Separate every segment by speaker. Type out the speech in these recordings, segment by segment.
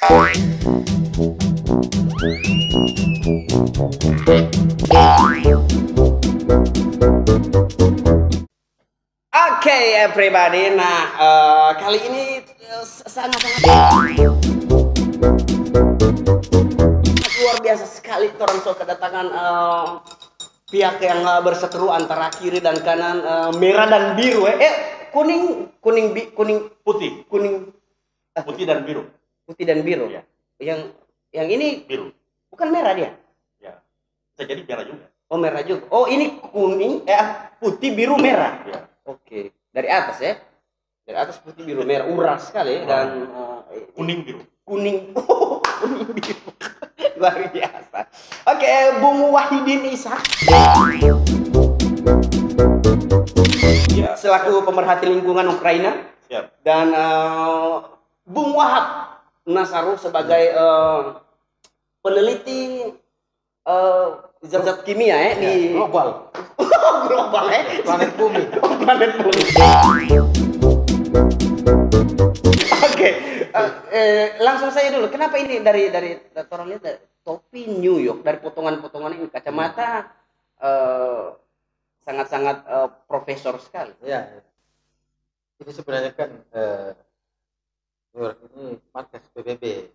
Speaker 1: Oke, everybody. Nah, kali ini sangat-sangat luar biasa sekali orang so kedatangan pihak yang berseteru antara kiri dan kanan, merah dan biru. Kuning
Speaker 2: Putih dan biru.
Speaker 1: Putih dan biru.
Speaker 2: Ya.
Speaker 1: Yang ini
Speaker 2: Biru.
Speaker 1: bukan merah dia.
Speaker 2: Ya. Bisa jadi merah juga.
Speaker 1: Oh, merah juga. Oh, ini kuning, putih, biru, merah.
Speaker 2: Ya.
Speaker 1: Oke. Dari atas ya. Dari atas putih, biru, merah. Uras sekali dan
Speaker 2: kuning biru.
Speaker 1: Kuning biru. Luar biasa. Oke, Bung Wahidin Ishak.
Speaker 2: Ya.
Speaker 1: Selaku pemerhati lingkungan Ukraina.
Speaker 2: Siap.
Speaker 1: Dan Bung Wahab Nasaru sebagai peneliti zat-zat kimia di
Speaker 2: global.
Speaker 1: global
Speaker 2: Planet bumi.
Speaker 1: Planet bumi. Oke, langsung saja dulu. Kenapa ini dari orang lihat dari topi New York, dari potongan-potongan ini kacamata sangat-sangat profesor sekali.
Speaker 2: Ya. Ini sebenarnya kan New York ini markas PBB.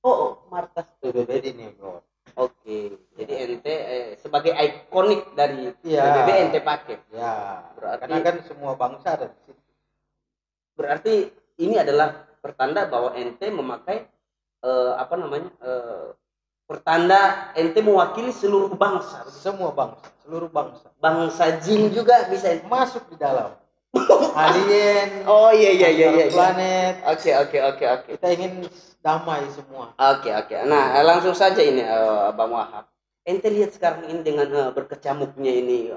Speaker 1: Oh, markas
Speaker 2: PBB di New York.
Speaker 1: Oke, jadi ente sebagai ikonik dari
Speaker 2: Ya.
Speaker 1: PBB ente pakai.
Speaker 2: Ya.
Speaker 1: Berarti,
Speaker 2: karena kan semua bangsa ada di situ.
Speaker 1: Berarti ini adalah pertanda bahwa ente memakai pertanda ente mewakili seluruh bangsa.
Speaker 2: Semua bangsa, seluruh bangsa.
Speaker 1: Bangsa jin juga bisa
Speaker 2: masuk di dalam. Alien.
Speaker 1: Oh iya.
Speaker 2: Planet.
Speaker 1: Oke.
Speaker 2: Kita ingin damai semua.
Speaker 1: Oke. Nah, langsung saja ini Bang Wahab. Ente lihat sekarang ini dengan berkecamuknya ini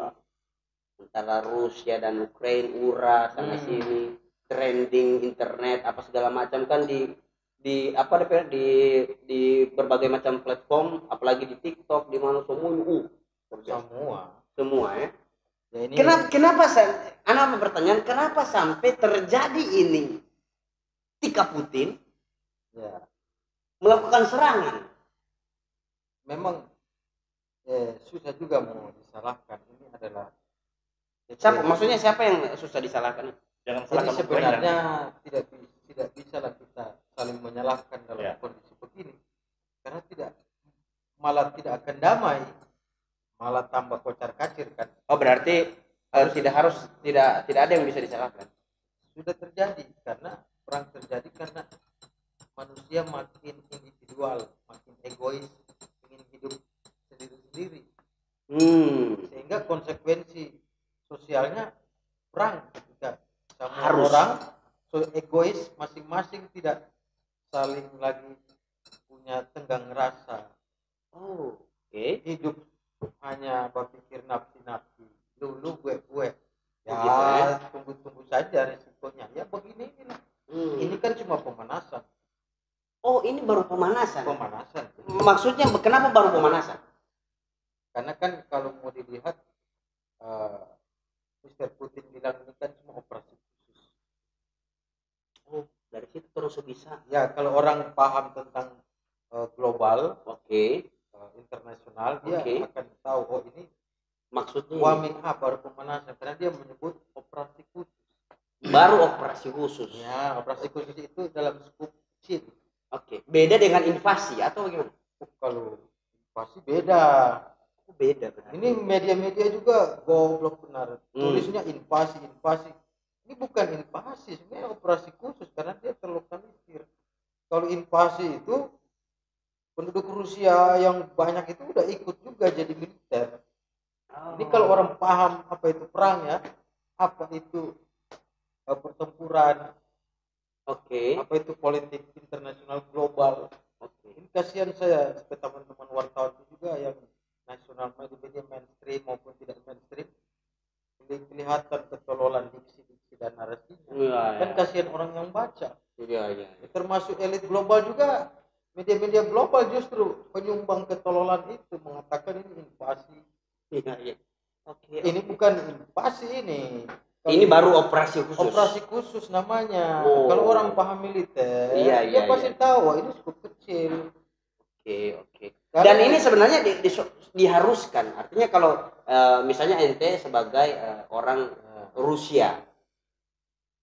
Speaker 1: antara Rusia dan Ukraina, uras sana sini, trending internet apa segala macam kan di berbagai macam platform, apalagi di TikTok, di mana semua ya. Ya ini kenapa Ana bertanya kenapa sampai terjadi ini ketika Putin melakukan serangan?
Speaker 2: Memang susah juga mau disalahkan. Ini adalah
Speaker 1: siapa? Maksudnya siapa yang susah disalahkan?
Speaker 2: Jangan salahkan. Sebenarnya tidak bisa lah kita saling menyalahkan dalam kondisi begini, karena malah tidak akan damai, malah tambah kocar kacir kan.
Speaker 1: Oh, berarti tidak ada yang bisa disalahkan.
Speaker 2: Sudah terjadi karena perang terjadi karena manusia makin individual, makin egois, ingin hidup sendiri-sendiri. Sehingga konsekuensi sosialnya perang ketika sama orang egois masing-masing tidak saling lagi punya tenggang rasa. Hidup hanya berpikir nafsi-nafsi, lu gue. Ya, tunggu saja risikonya. Ya begini inilah. Ini kan cuma pemanasan.
Speaker 1: Oh, ini baru pemanasan.
Speaker 2: Pemanasan.
Speaker 1: Maksudnya kenapa baru pemanasan?
Speaker 2: Karena kan kalau mau dilihat Mr. Putin bilang ini kan cuma operasi khusus.
Speaker 1: Oh, dari situ terus bisa.
Speaker 2: Ya, kalau orang paham tentang global, internasional, dia akan tahu ini
Speaker 1: maksudnya
Speaker 2: baru pemanasan, karena dia menyebut operasi khusus.
Speaker 1: Baru operasi khusus.
Speaker 2: Ya, operasi khusus itu dalam skup kecil.
Speaker 1: Beda dengan invasi atau bagaimana?
Speaker 2: Kalau invasi beda.
Speaker 1: Beda.
Speaker 2: Ini media-media juga goblok benar. Tulisnya invasi. Ini bukan invasi, sebenarnya operasi khusus karena dia terlokalisir. Kalau invasi itu penduduk Rusia yang banyak itu udah ikut juga jadi militer. Ini kalau orang paham apa itu perang ya, apa itu pertempuran, apa itu politik internasional global. Ini kasihan saya ke teman-teman wartawan juga yang nasional media mainstream maupun tidak mainstream, kelihatan ketololan diksi dan narasinya. Kan kasihan orang yang baca. Termasuk elit global juga, media-media global justru penyumbang ketololan itu, mengatakan ini invasi. Ini bukan invasi ini.
Speaker 1: Ini baru operasi khusus.
Speaker 2: Operasi khusus namanya.
Speaker 1: Oh.
Speaker 2: Kalau orang paham militer,
Speaker 1: Iya,
Speaker 2: dia
Speaker 1: iya,
Speaker 2: pasti
Speaker 1: iya.
Speaker 2: tahu ini cukup kecil.
Speaker 1: Oke.
Speaker 2: Karena-
Speaker 1: Dan ini sebenarnya diharuskan. Artinya kalau misalnya ente sebagai orang Rusia,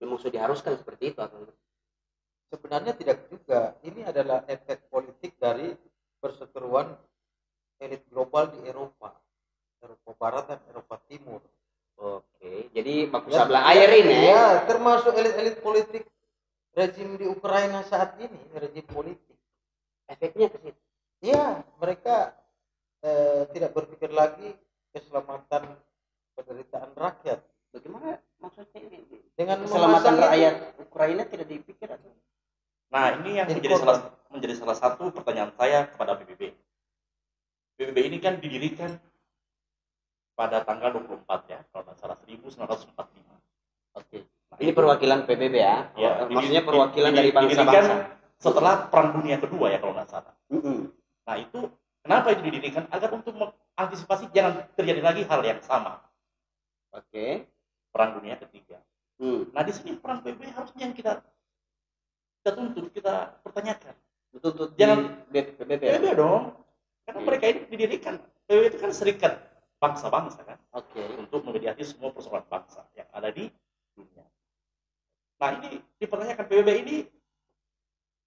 Speaker 1: memang sudah diharuskan seperti itu atau?
Speaker 2: Sebenarnya tidak juga. Ini adalah efek politik dari perseteruan elit global di Eropa Barat dan Eropa Timur.
Speaker 1: Oke, jadi baku
Speaker 2: Ya,
Speaker 1: sebelah air ini.
Speaker 2: Ya, termasuk elit-elit politik rezim di Ukraina saat ini, rezim politik.
Speaker 1: Efeknya ke situ.
Speaker 2: Ya, mereka tidak berpikir lagi keselamatan penderitaan rakyat.
Speaker 1: Bagaimana maksudnya ini?
Speaker 2: Dengan
Speaker 1: Keselamatan
Speaker 2: memasang
Speaker 1: rakyat Ukraina tidak dipikir atau?
Speaker 3: Nah, ini yang menjadi salah satu pertanyaan saya kepada PBB. PBB ini kan didirikan pada tanggal 24 ya, kalau tidak salah 1945.
Speaker 1: Oke.
Speaker 3: Nah,
Speaker 1: Ini perwakilan PBB ya?
Speaker 3: Ya,
Speaker 1: Maksudnya perwakilan dari bangsa-bangsa.
Speaker 3: didirikan setelah Perang Dunia Kedua ya kalau nggak salah. Nah itu kenapa itu didirikan? Agar untuk mengantisipasi jangan terjadi lagi hal yang sama.
Speaker 1: Oke.
Speaker 3: Perang Dunia Ketiga. Nah di sini peran PBB harusnya yang kita tuntut, kita pertanyakan.
Speaker 1: Betul
Speaker 3: Jangan
Speaker 1: PBB.
Speaker 3: PBB dong. Karena mereka ini didirikan. PBB itu kan serikat bangsa-bangsa kan.
Speaker 1: Oke.
Speaker 3: Untuk memediasi semua persoalan bangsa yang ada di dunia. Nah ini dipertanyakan PBB ini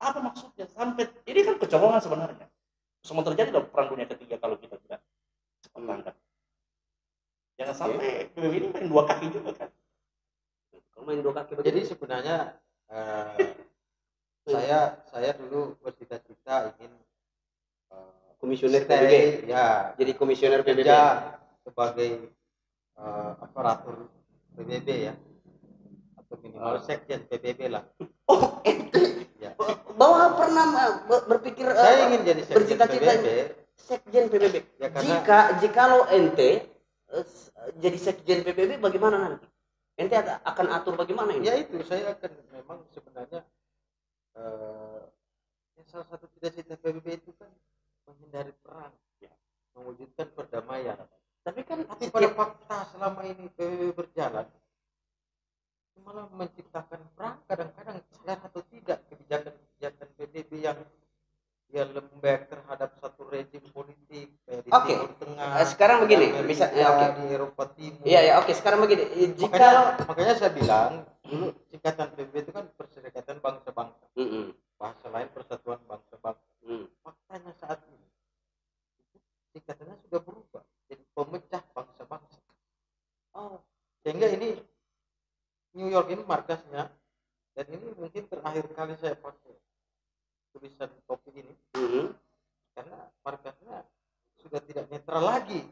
Speaker 3: apa maksudnya? Sampai ini kan kecolongan sebenarnya. Semua terjadi dalam Perang Dunia Ketiga kalau kita tidak cepat tangkap. Jangan sampai PBB ini main dua kaki juga kan.
Speaker 1: Kalau main dua kaki begitu.
Speaker 2: Jadi sebenarnya saya dulu bercita-cita ingin
Speaker 1: komisioner
Speaker 2: stay,
Speaker 1: PBB.
Speaker 2: ya,
Speaker 1: Jadi komisioner PBB.
Speaker 2: kerja sebagai aparatur PBB ya, atau minimal sekjen PBB lah.
Speaker 1: Oh, ente
Speaker 2: Ya.
Speaker 1: bahwa pernah berpikir
Speaker 2: Saya ingin jadi sekjen
Speaker 1: bercita-cita
Speaker 2: PBB.
Speaker 1: sekjen PBB.
Speaker 2: Ya, karena
Speaker 1: Jikalau ente jadi sekjen PBB bagaimana nanti? Ente akan atur bagaimana ini?
Speaker 2: ya itu saya akan memang sebenarnya salah satu cita-cita PBB itu kan menghindari perang, ya, mewujudkan perdamaian.
Speaker 1: Tapi
Speaker 2: pada fakta selama ini PBB berjalan malah menciptakan perang. Kadang-kadang sadar atau tidak kebijakan PBB yang dia lembek terhadap satu rezim politik di Timur Tengah.
Speaker 1: Sekarang begini,
Speaker 2: misalnya di Eropa Timur.
Speaker 1: Iya, oke. Sekarang begini,
Speaker 2: makanya saya bilang dulu singkatan PBB itu kan Perserikatan Bangsa-Bangsa. Bahasa lain Persatuan Bangsa-Bangsa. Faktanya saat ini singkatannya sudah berubah jadi Pemecah Bangsa-Bangsa. Sehingga ini New York ini markasnya, dan ini mungkin terakhir kali saya pakai tulisan topi ini, karena markasnya sudah tidak netral lagi.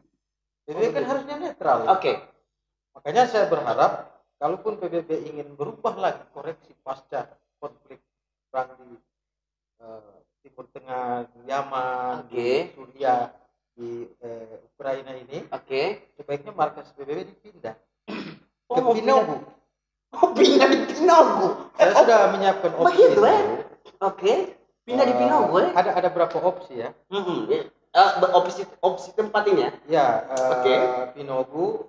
Speaker 2: PBB kan harusnya netral.
Speaker 1: Oke.
Speaker 2: Makanya saya berharap kalaupun PBB ingin berubah lagi, koreksi pasca konflik perang di Timur Tengah, di Yaman, di Suriah, di Ukraina ini, sebaiknya markas PBB dipindah ke Pinogu.
Speaker 1: Pindah di Pinogu.
Speaker 2: Saya sudah menyiapkan opsi
Speaker 1: begitu
Speaker 2: itu.
Speaker 1: Pindah di Pinogu
Speaker 2: Ada berapa opsi ya?
Speaker 1: Opsi tempat ini ya?
Speaker 2: Ya, Pinogu,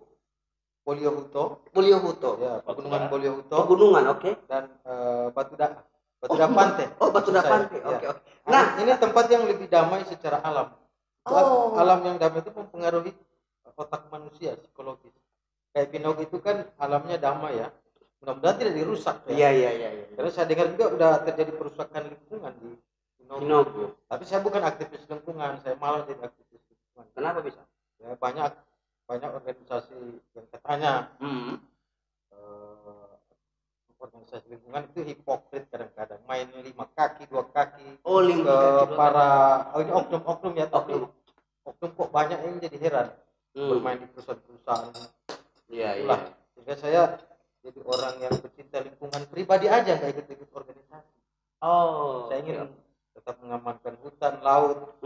Speaker 2: Boliohuto, ya, Pegunungan Boliohuto, dan Batu Dapante.
Speaker 1: Batu Dapante. Oke.
Speaker 2: Nah, ini tempat yang lebih damai secara alam. Alam yang damai itu mempengaruhi otak manusia, psikologis. Kayak Pinogu itu kan alamnya damai ya. Mudah-mudahan tidak dirusak ya.
Speaker 1: Iya.
Speaker 2: Karena saya dengar juga udah terjadi perusakan lingkungan di Pinogu. Tapi saya bukan aktivis lingkungan, saya malah jadi aktivis lingkungan.
Speaker 1: Kenapa bisa?
Speaker 2: Ya, banyak organisasi yang katanya organisasi lingkungan itu hipokrit kadang-kadang, main 5 kaki 2 kaki. Ini oknum ya, tapi oknum kok banyak yang jadi heran bermain di perusahaan-perusahaan. Itulah. Sehingga saya jadi orang yang bercinta lingkungan pribadi aja, nggak ikut-ikut organisasi. Saya ingin tetap mengamankan hutan, laut,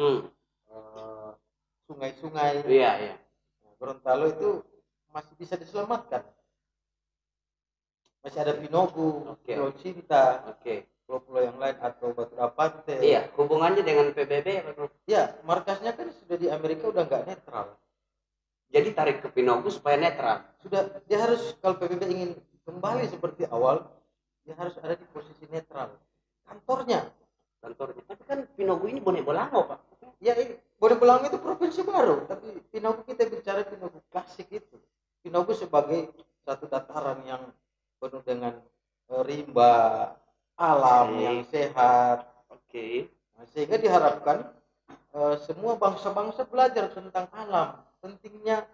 Speaker 2: sungai-sungai. Gorontalo itu masih bisa diselamatkan. Masih ada Pinogu, Pulau Cinta, pulau-pulau yang lain, atau Batu Dapante.
Speaker 1: Iya, hubungannya dengan PBB apa?
Speaker 2: Ya, markasnya kan sudah di Amerika, udah nggak netral.
Speaker 1: Jadi tarik ke Pinogu supaya netral.
Speaker 2: Sudah, dia harus, kalau PBB ingin kembali seperti awal, dia harus ada di posisi netral. Kantornya.
Speaker 1: Tapi kan Pinogu ini Bone Bolango, Pak.
Speaker 2: Ya, Bone Bolango itu provinsi baru, tapi Pinogu kita bicara Pinogu klasik itu. Pinogu sebagai satu dataran yang penuh dengan rimba, alam yang sehat.
Speaker 1: Oke.
Speaker 2: Nah, sehingga diharapkan semua bangsa-bangsa belajar tentang alam, pentingnya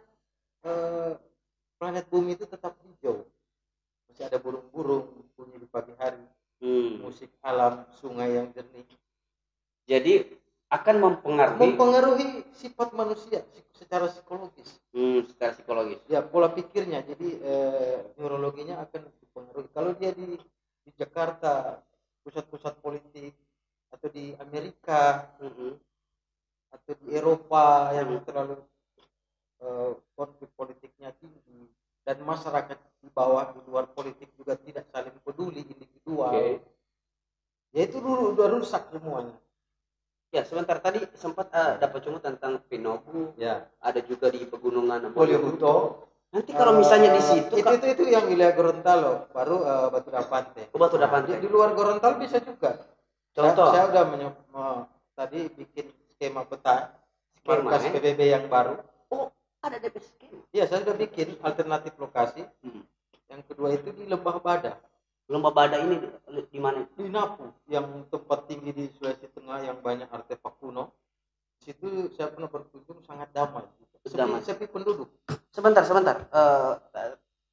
Speaker 2: planet bumi itu tetap hijau, masih ada burung-burung bunyi di pagi hari, musik alam, sungai yang jernih.
Speaker 1: Jadi akan
Speaker 2: mempengaruhi sifat manusia secara psikologis.
Speaker 1: Secara psikologis.
Speaker 2: Ya, pola pikirnya. Jadi neurologinya akan dipengaruhi. Kalau dia di Jakarta, pusat-pusat politik, atau di Amerika, atau di Eropa yang terlalu konflik politiknya tinggi, dan masyarakat di bawah, di luar politik juga tidak saling peduli, individual. Ya itu dulu udah rusak semuanya.
Speaker 1: Ya, sebentar tadi sempat dapat cuma tentang Pinogu.
Speaker 2: Ya.
Speaker 1: Ada juga di pegunungan
Speaker 2: Boliohuto.
Speaker 1: Nanti kalau misalnya di situ
Speaker 2: itu yang wilayah Gorontalo, baru Batu Dapante.
Speaker 1: Batu Dapante.
Speaker 2: Di luar Gorontalo bisa juga.
Speaker 1: Contoh.
Speaker 2: Saya udah tadi bikin skema peta markas PBB yang baru.
Speaker 1: Oh, ada DP skema.
Speaker 2: Iya, saya sudah bikin alternatif lokasi. Yang kedua itu di Lembah Bada.
Speaker 1: Lembah Bada ini di mana?
Speaker 2: Di Napu, yang tempat tinggi di Sulawesi Tengah yang banyak artefak kuno. Di situ saya pernah berkunjung, sangat damai. Sepi penduduk.
Speaker 1: Sebentar.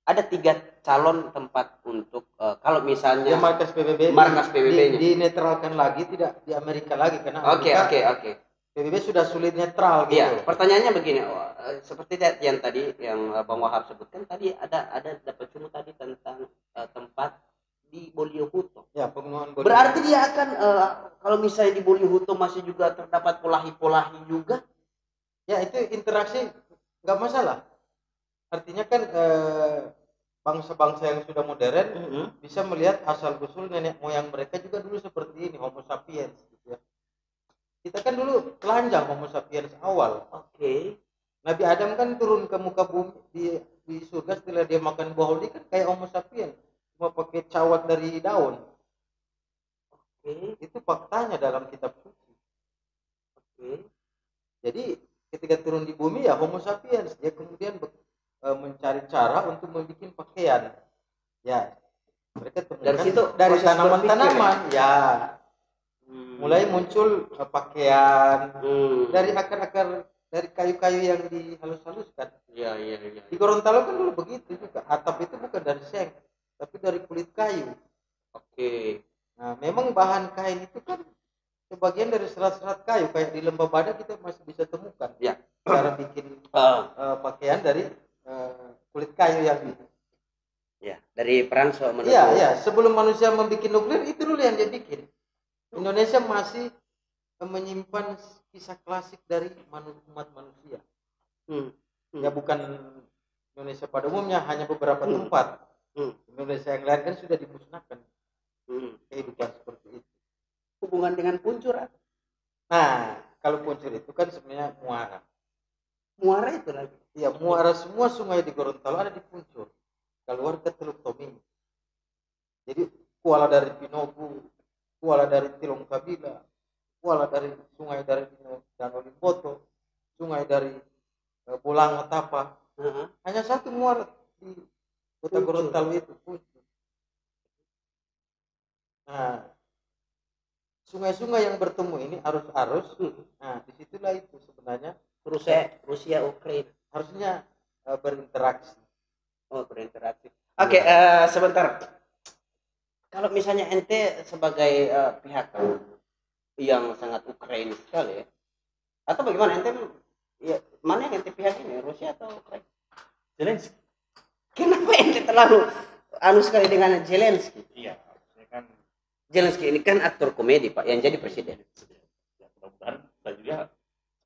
Speaker 1: Ada 3 calon tempat untuk kalau misalnya
Speaker 2: markas PBB. Dinetralkan lagi, tidak di Amerika lagi karena Amerika. Oke. PBB sudah sulit netral gitu.
Speaker 1: Iya, pertanyaannya begini, seperti yang tadi yang Bang Wahab sebutkan tadi ada dapat cuma tadi tentang tempat di Boliohuto.
Speaker 2: Ya, pegunungan Boliohuto.
Speaker 1: Berarti dia akan kalau misalnya di Boliohuto masih juga terdapat polahi-polahi juga?
Speaker 2: Ya, itu interaksi nggak masalah. Artinya kan bangsa-bangsa yang sudah modern bisa melihat asal-usul nenek moyang mereka juga dulu seperti ini, Homo sapiens gitu ya. Kita kan dulu telanjang Homo sapiens awal.
Speaker 1: Oke.
Speaker 2: Nabi Adam kan turun ke muka bumi di surga setelah dia makan buah holdi kan kayak Homo sapiens, cuma pakai cawat dari daun. Oke. Itu faktanya dalam kitab suci. Oke. Jadi ketika turun di bumi ya Homo sapiens, dia kemudian mencari cara untuk membuat pakaian. Ya, mereka temukan dari tanaman-tanaman. Ya, mulai muncul pakaian dari akar-akar, dari kayu-kayu yang dihalus-haluskan.
Speaker 1: Iya.
Speaker 2: Di Gorontalo kan dulu begitu juga. Atap itu bukan dari seng, tapi dari kulit kayu.
Speaker 1: Oke.
Speaker 2: Nah, memang bahan kain itu kan sebagian dari serat-serat kayu, kayak di Lembah Bada kita masih bisa temukan.
Speaker 1: Ya.
Speaker 2: Cara bikin pakaian dari kulit kayu yang
Speaker 1: dari perang menuju.
Speaker 2: Iya, sebelum manusia membuat nuklir itu dulu yang dia bikin. Indonesia masih menyimpan kisah klasik dari umat manusia. Ya, bukan Indonesia pada umumnya, hanya beberapa tempat. Indonesia yang lain kan sudah dimusnahkan. Kehidupan seperti itu.
Speaker 1: Hubungan dengan Puncur.
Speaker 2: Nah, kalau Puncur itu kan sebenarnya muara.
Speaker 1: Muara itu lagi.
Speaker 2: Iya, muara semua sungai di Gorontalo ada di Puncur. Keluar ke Teluk Tomini. Jadi kuala dari Pinogu, kuala dari Tilong Kabila, kuala dari sungai dari Danau Limboto, sungai dari Bolango Tapa. Hanya satu muara di kota Gorontalo itu, Puncur. Nah, sungai-sungai yang bertemu ini arus-arus. Nah, disitulah itu sebenarnya
Speaker 1: Rusia Ukraina
Speaker 2: harusnya berinteraksi.
Speaker 1: Berinteraksi. Oke, sebentar. Kalau misalnya ente sebagai pihak yang sangat Ukraina sekali ya, atau bagaimana ente mana yang ente pihak ini, Rusia atau Ukraina?
Speaker 3: Zelensky.
Speaker 1: Kenapa ente terlalu sekali dengan Zelensky?
Speaker 3: Iya, kan
Speaker 1: Zelensky ini kan aktor komedi Pak yang jadi presiden.
Speaker 3: Ya, mudah-mudahan juga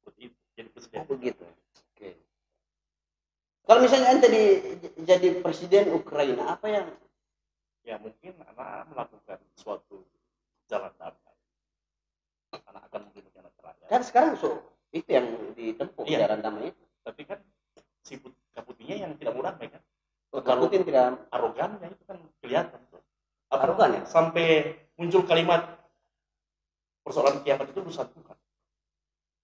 Speaker 3: seperti itu jadi presiden.
Speaker 1: Oh, begitu. Oke. Kalau misalnya ente jadi presiden Ukraina, apa yang
Speaker 3: ya mungkin anak melakukan suatu jalan damai. Anak akan mungkin rakyat.
Speaker 1: Kan sekarang itu yang ditempuh jalan damai itu.
Speaker 3: Tapi kan siput Kaputinya yang tidak mau damai kan.
Speaker 1: Kalau Putin tidak
Speaker 3: Arogannya itu kan kelihatan tuh.
Speaker 1: arogan ya.
Speaker 3: Sampai muncul kalimat persoalan kiamat itu urusan Tuhan.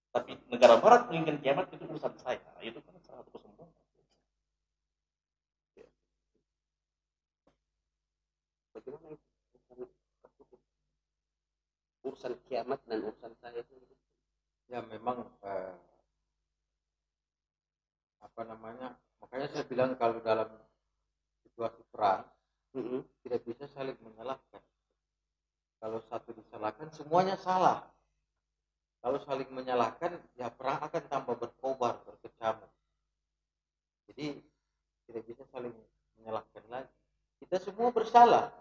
Speaker 3: Tapi negara barat menginginkan kiamat itu urusan saya. Nah, itu kan salah satu kesombongan.
Speaker 1: Bagaimana itu urusan kiamat dan urusan saya itu?
Speaker 2: Ya memang apa namanya, makanya saya bilang kalau dalam situasi perang tidak bisa saling menyalahkan. Kalau satu disalahkan semuanya salah. Kalau saling menyalahkan ya perang akan tambah berkobar, berkecamuk. Jadi tidak bisa saling menyalahkan lagi. Kita semua bersalah.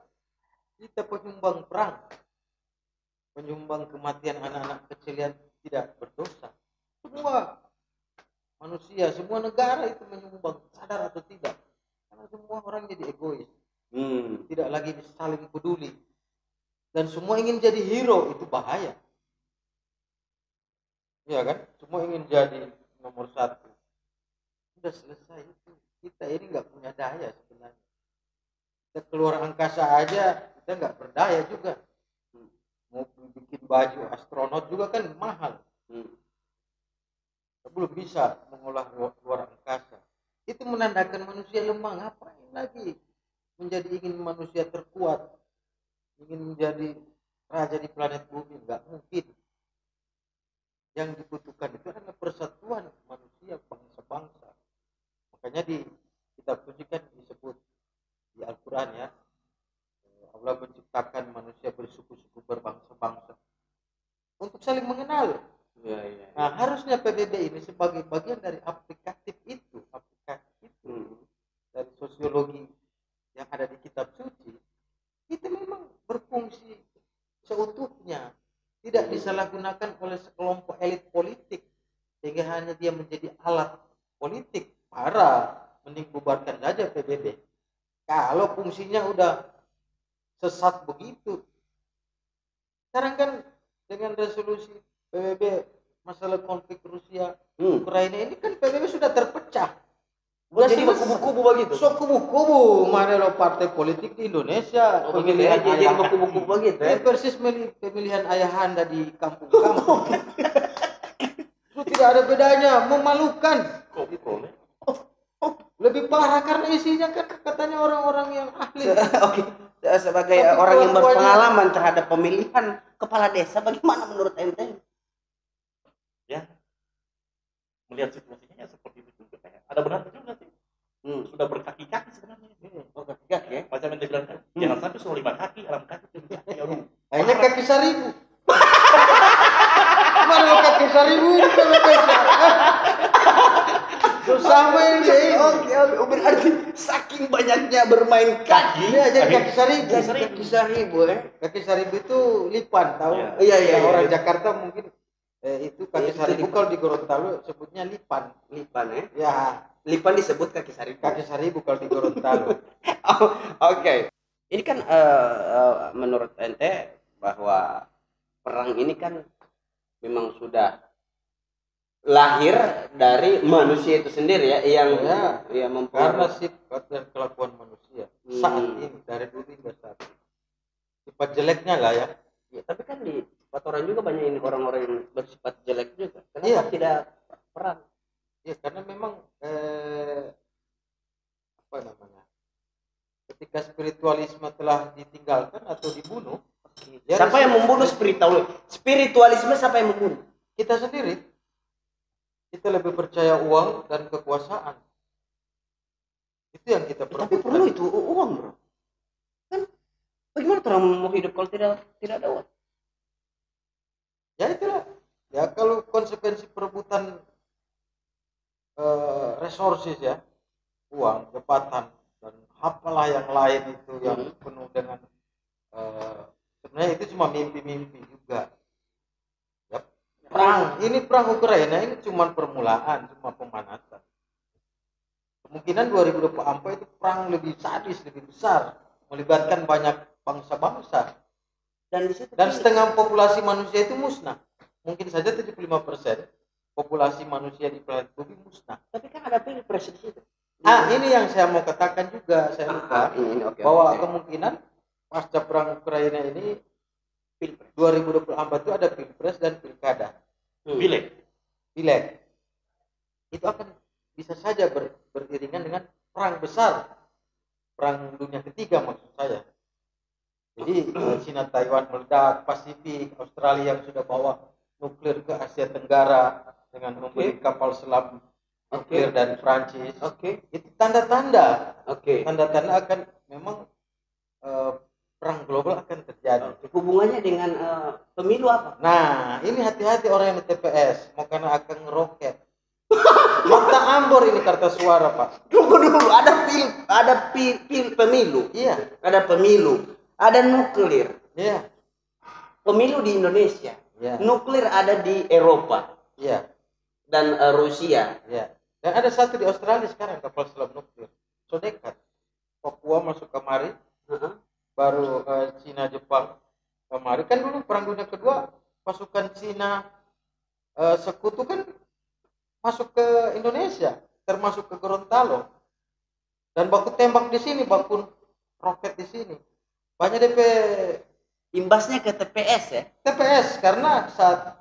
Speaker 2: Kita penyumbang perang, penyumbang kematian anak-anak kecil yang tidak berdosa. Semua manusia, semua negara itu menyumbang, sadar atau tidak. Karena semua orang jadi egois, tidak lagi saling peduli, dan semua ingin jadi hero. Itu bahaya. Iya kan? Semua ingin jadi nomor satu. Sudah selesai itu. Kita ini nggak punya daya sebenarnya. Kita keluar angkasa aja kita nggak berdaya juga. Mau bikin baju astronot juga kan mahal. Kita belum bisa mengolah luar angkasa. Itu menandakan manusia lemah. Ngapain lagi ingin manusia terkuat, ingin menjadi raja di planet bumi? Nggak mungkin. Yang dibutuhkan itu adalah persatuan manusia, bangsa-bangsa. Makanya di kitab suci kan disebut di Al-Quran ya, Allah menciptakan manusia bersuku-suku, berbangsa-bangsa untuk saling mengenal. Nah, harusnya PBB ini sebagai bagian dari aplikatif itu dari sosiologi yang ada di kitab suci, itu memang berfungsi seutuhnya, tidak disalahgunakan oleh sekelompok elit politik sehingga hanya dia menjadi alat politik. Mending bubarkan saja PBB kalau fungsinya udah sesat begitu. Sekarang kan dengan resolusi PBB masalah konflik Rusia Ukraina ini kan PBB sudah terpecah.
Speaker 1: Udah jadi kubu-kubu begitu.
Speaker 2: So kubu-kubu, mana lo partai politik di Indonesia pemilihan
Speaker 1: jadi kubu-kubu begitu.
Speaker 2: Persis pemilihan ayahanda di kampung-kampung. Itu tidak ada bedanya, memalukan. Lebih parah karena isinya kan katanya orang-orang yang ahli.
Speaker 1: Oke. Sebagai orang yang berpengalaman terhadap pemilihan kepala desa, bagaimana menurut ente?
Speaker 3: Ya, melihat situasinya ya seperti itu juga. Ada benarnya juga sih. Sudah berkaki-kaki sebenarnya.
Speaker 1: Oh, kaki-kaki ya?
Speaker 3: Macam yang dibilang kan. Jangan sampai suruh 5 kaki, 6 kaki, 7 kaki.
Speaker 2: Akhirnya kaki 1000. Mana kaki 1000 itu susah ini.
Speaker 1: Oke, berarti saking banyaknya bermain kaki.
Speaker 2: Iya, jadi kaki 1000.
Speaker 1: Kaki 1000 ya.
Speaker 2: Kaki 1000 itu lipan, tahu?
Speaker 1: Iya.
Speaker 2: Orang Jakarta mungkin itu kaki 1000, kalau di Gorontalo sebutnya lipan.
Speaker 1: Lipan ya?
Speaker 2: Ya,
Speaker 1: lipan disebut kaki 1000.
Speaker 2: Kaki 1000 kalau di Gorontalo.
Speaker 1: Oke. Ini kan menurut ente bahwa perang ini kan memang sudah lahir dari manusia itu sendiri ya, yang
Speaker 2: karena sifat dan kelakuan manusia saat ini, dari dulu hingga saat ini, sifat jeleknya lah ya.
Speaker 1: Tapi kan di sifat orang juga banyak ini orang-orang yang bersifat jelek juga. Kenapa tidak perang?
Speaker 2: Ya karena memang apa namanya, ketika spiritualisme telah ditinggalkan atau dibunuh,
Speaker 1: siapa yang membunuh spiritualisme? Siapa yang membunuh?
Speaker 2: Kita sendiri. Kita lebih percaya uang dan kekuasaan. Itu yang kita perlu.
Speaker 1: Tapi perlu itu uang, bro. Kan bagaimana orang mau hidup kalau tidak ada uang?
Speaker 2: Ya itulah. Ya kalau konsekuensi perebutan resources ya, uang, jabatan, dan apalah yang lain itu yang penuh dengan sebenarnya itu cuma mimpi-mimpi juga. Perang Ukraina ini cuma permulaan, cuma pemanasan. Kemungkinan 2024 itu perang lebih sadis, lebih besar, melibatkan banyak bangsa-bangsa. Dan setengah populasi manusia itu musnah. Mungkin saja 75% populasi manusia di planet bumi musnah.
Speaker 1: Tapi kan ada pilpres di situ.
Speaker 2: Ini yang saya mau katakan juga, saya lupa
Speaker 1: Ini, oke,
Speaker 2: bahwa
Speaker 1: oke.
Speaker 2: kemungkinan pasca perang Ukraina ini
Speaker 1: Pilpres.
Speaker 2: 2024 itu ada pilpres dan pilkada,
Speaker 3: Pileg.
Speaker 2: pileg. Itu akan bisa saja beriringan dengan perang besar, perang dunia ketiga maksud saya. Jadi Cina Taiwan meledak, Pasifik, Australia yang sudah bawa nuklir ke Asia Tenggara dengan membeli kapal selam nuklir dari Prancis. Itu tanda-tanda. Tanda-tanda akan memang perang global akan terjadi.
Speaker 1: Hubungannya dengan pemilu apa?
Speaker 2: Nah, ini hati-hati orang yang di TPS mau karena akan ngeroket. Mata Ambor ini kertas suara, Pak.
Speaker 1: Tunggu dulu, ada pemilu.
Speaker 2: Iya,
Speaker 1: Ada pemilu, ada nuklir.
Speaker 2: iya,
Speaker 1: Pemilu di Indonesia.
Speaker 2: iya,
Speaker 1: Nuklir ada di Eropa
Speaker 2: iya,
Speaker 1: dan Rusia.
Speaker 2: iya. Dan ada satu di Australia sekarang kapal selam nuklir. So dekat. Papua masuk kemari, baru Cina Jepang kemari. Kan dulu perang dunia kedua pasukan Cina sekutu kan masuk ke Indonesia, termasuk ke Gorontalo. Dan baku tembak di sini, baku roket di sini. Banyak DP
Speaker 1: Imbasnya ke TPS ya.
Speaker 2: TPS karena saat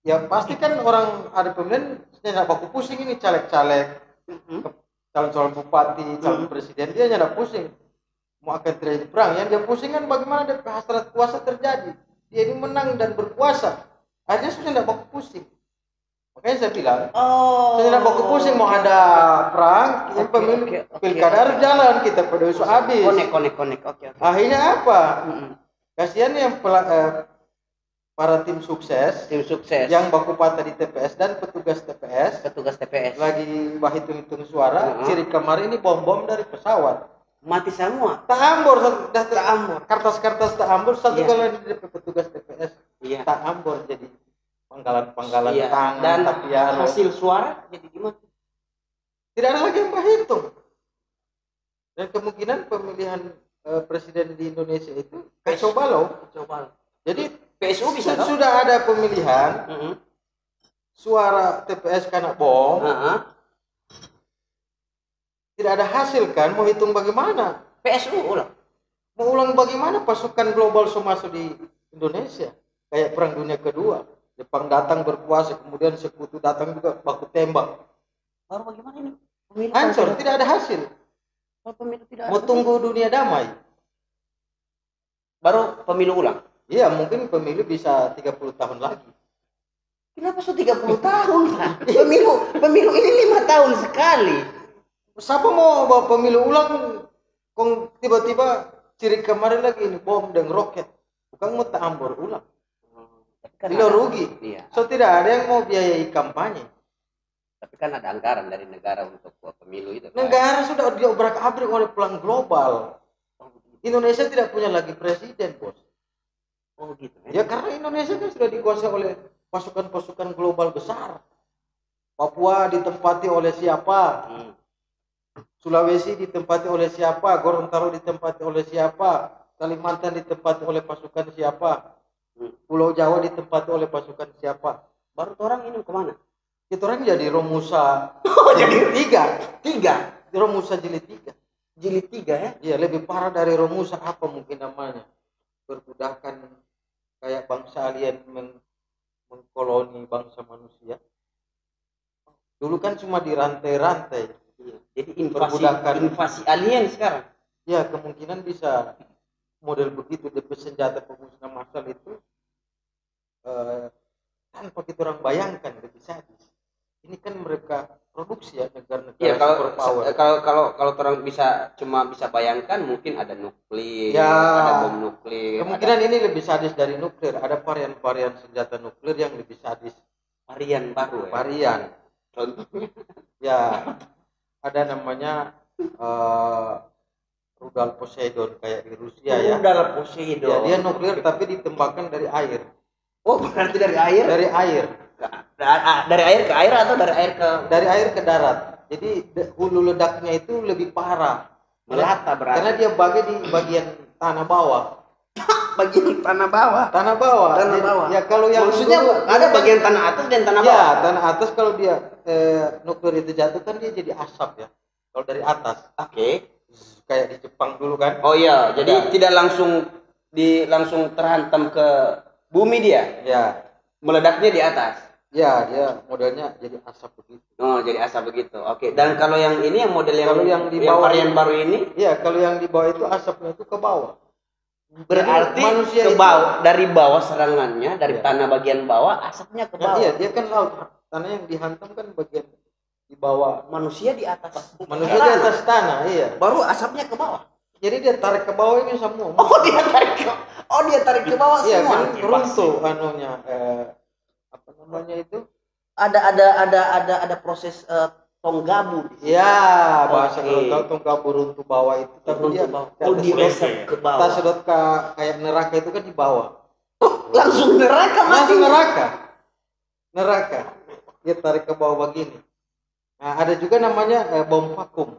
Speaker 2: ya pasti kan orang ada pemilihan tidak baku pusing ini caleg-caleg, calon-calon bupati, calon presiden dia tidak pusing. Mau akan terjadi perang, yang dia pusing kan bagaimana DP hasrat kuasa terjadi. Dia ini menang dan berkuasa. Akhirnya sudah tidak baku pusing. Makanya saya bilang, saya tidak baku pusing mau ada perang, yang pemilu pilkada harus jalan kita pada isu habis.
Speaker 1: Konek. Oke.
Speaker 2: Akhirnya apa? Kasihan yang para tim sukses yang baku patah di TPS dan petugas TPS lagi hitung-hitung suara, ciri kemarin ini bom-bom dari pesawat.
Speaker 1: Mati semua.
Speaker 2: Tak ambor, kertas-kertas tak ambor, satu
Speaker 1: Iya.
Speaker 2: kali di petugas TPS
Speaker 1: Iya.
Speaker 2: tak ambor jadi panggalan-panggalan
Speaker 1: Iya.
Speaker 2: tangan,
Speaker 1: Dan
Speaker 2: tapiaro.
Speaker 1: hasil suara jadi gimana?
Speaker 2: Tidak ada lagi yang berhitung. Dan kemungkinan pemilihan presiden di Indonesia itu coba loh. Jadi
Speaker 1: PSU bisa dong?
Speaker 2: sudah ada pemilihan, suara TPS kena bom, tidak ada hasil kan, mau hitung bagaimana?
Speaker 1: PSU ulang.
Speaker 2: Mau ulang bagaimana pasukan global masuk di Indonesia? Kayak perang dunia kedua, Jepang datang berkuasa, kemudian sekutu datang juga baku tembak.
Speaker 1: Baru bagaimana ini? Pemilu
Speaker 2: Hancur, tidak ada hasil.
Speaker 1: Pemilu tidak
Speaker 2: Mau
Speaker 1: ada.
Speaker 2: tunggu dunia damai.
Speaker 1: Baru pemilu ulang.
Speaker 2: Iya, mungkin pemilu bisa 30 tahun lagi.
Speaker 1: Kenapa so 30 tahun? Pemilu ini 5 tahun sekali.
Speaker 2: Siapa mau bawa pemilu ulang? Kong tiba-tiba ciri kemarin lagi ini bom dan roket. Bukan mau tak ambor ulang. Tidak rugi.
Speaker 1: Iya.
Speaker 2: So tidak ada yang mau biayai kampanye.
Speaker 1: Tapi kan ada anggaran dari negara untuk pemilu itu. Kan?
Speaker 2: Negara sudah diobrak-abrik oleh pelang global. Indonesia tidak punya lagi presiden, bos.
Speaker 1: Oh gitu.
Speaker 2: Ya karena Indonesia kan sudah dikuasai oleh pasukan-pasukan global besar. Papua ditempati oleh siapa? Sulawesi ditempati oleh siapa? Gorontalo ditempati oleh siapa? Kalimantan ditempati oleh pasukan siapa? Pulau Jawa ditempati oleh pasukan siapa?
Speaker 1: Baru orang ini kemana?
Speaker 2: Itu orang jadi Romusa.
Speaker 1: Jadi tiga.
Speaker 2: Romusa jilid 3.
Speaker 1: Jilid 3 ya?
Speaker 2: Iya, lebih parah dari Romusa apa mungkin namanya? Perbudakan kayak bangsa alien mengkoloni bangsa manusia. Dulu kan cuma dirantai-rantai.
Speaker 1: Iya. Jadi
Speaker 2: Perbudakan.
Speaker 1: invasi alien sekarang.
Speaker 2: Ya, kemungkinan bisa model begitu. DP senjata pemusnah massal itu tanpa kita orang bayangkan lebih sadis. Ini kan mereka produksi ya negara-negara
Speaker 1: Iya,
Speaker 2: superpower.
Speaker 1: kalau orang cuma bisa bayangkan mungkin ada nuklir,
Speaker 2: Ya,
Speaker 1: ada bom nuklir.
Speaker 2: Kemungkinan ini lebih sadis dari nuklir. Ada varian-varian senjata nuklir yang lebih sadis.
Speaker 1: varian baru ya.
Speaker 2: Varian.
Speaker 1: Contohnya
Speaker 2: Ya, ada namanya rudal Poseidon kayak di Rusia ya.
Speaker 1: Rudal Poseidon.
Speaker 2: Ya, dia nuklir tapi ditembakkan dari air.
Speaker 1: Oh, berarti dari air?
Speaker 2: Dari air.
Speaker 1: Dari air ke air atau dari air ke
Speaker 2: Dari air ke darat. Jadi hulu ledaknya itu lebih parah.
Speaker 1: melata berarti?
Speaker 2: Karena dia bagi di bagian tanah bawah.
Speaker 1: bagian tanah bawah.
Speaker 2: Tanah bawah.
Speaker 1: Tanah bawah.
Speaker 2: Ya kalau yang
Speaker 1: Maksudnya
Speaker 2: dulu,
Speaker 1: ada bagian tanah atas dan tanah
Speaker 2: ya,
Speaker 1: bawah.
Speaker 2: tanah atas kalau dia nuklir itu jatuh kan dia jadi asap ya. Kalau dari atas,
Speaker 1: Oke.
Speaker 2: kayak di Jepang dulu kan.
Speaker 1: Oh iya, jadi
Speaker 2: Ya.
Speaker 1: tidak langsung terhantam ke bumi dia.
Speaker 2: Ya,
Speaker 1: Meledaknya di atas.
Speaker 2: ya dia modelnya jadi asap begitu.
Speaker 1: Oh, jadi asap begitu. Oke. Dan kalau yang ini yang model
Speaker 2: Kalau yang di bawah
Speaker 1: varian baru ini
Speaker 2: Ya, kalau yang di bawah itu asapnya itu ke bawah.
Speaker 1: berarti
Speaker 2: Jadi manusia
Speaker 1: ke
Speaker 2: itu-
Speaker 1: bawah, dari bawah serangannya, dari
Speaker 2: Iya.
Speaker 1: tanah bagian bawah asapnya ke
Speaker 2: Nah,
Speaker 1: bawah.
Speaker 2: iya, dia kan laut. Tanah yang dihantam kan bagian di bawah.
Speaker 1: Manusia di atas.
Speaker 2: Manusia di atas tanah, iya.
Speaker 1: Baru asapnya ke bawah.
Speaker 2: Jadi dia tarik ke bawah ini semua.
Speaker 1: Dia tarik ke bawah
Speaker 2: Iya
Speaker 1: semua.
Speaker 2: kan runtuh anunya apa namanya itu?
Speaker 1: Ada proses tonggabu di situ.
Speaker 2: Ya, bahasa
Speaker 1: Oke.
Speaker 2: kalau tahu tonggabu runtuh bawah itu tapi dia
Speaker 1: Oh, diresap ke
Speaker 2: kita
Speaker 1: bawah.
Speaker 2: sedot kayak neraka itu kan di bawah.
Speaker 1: Langsung neraka mati.
Speaker 2: Langsung neraka. Dia tarik ke bawah begini. Nah, ada juga namanya bom vakum.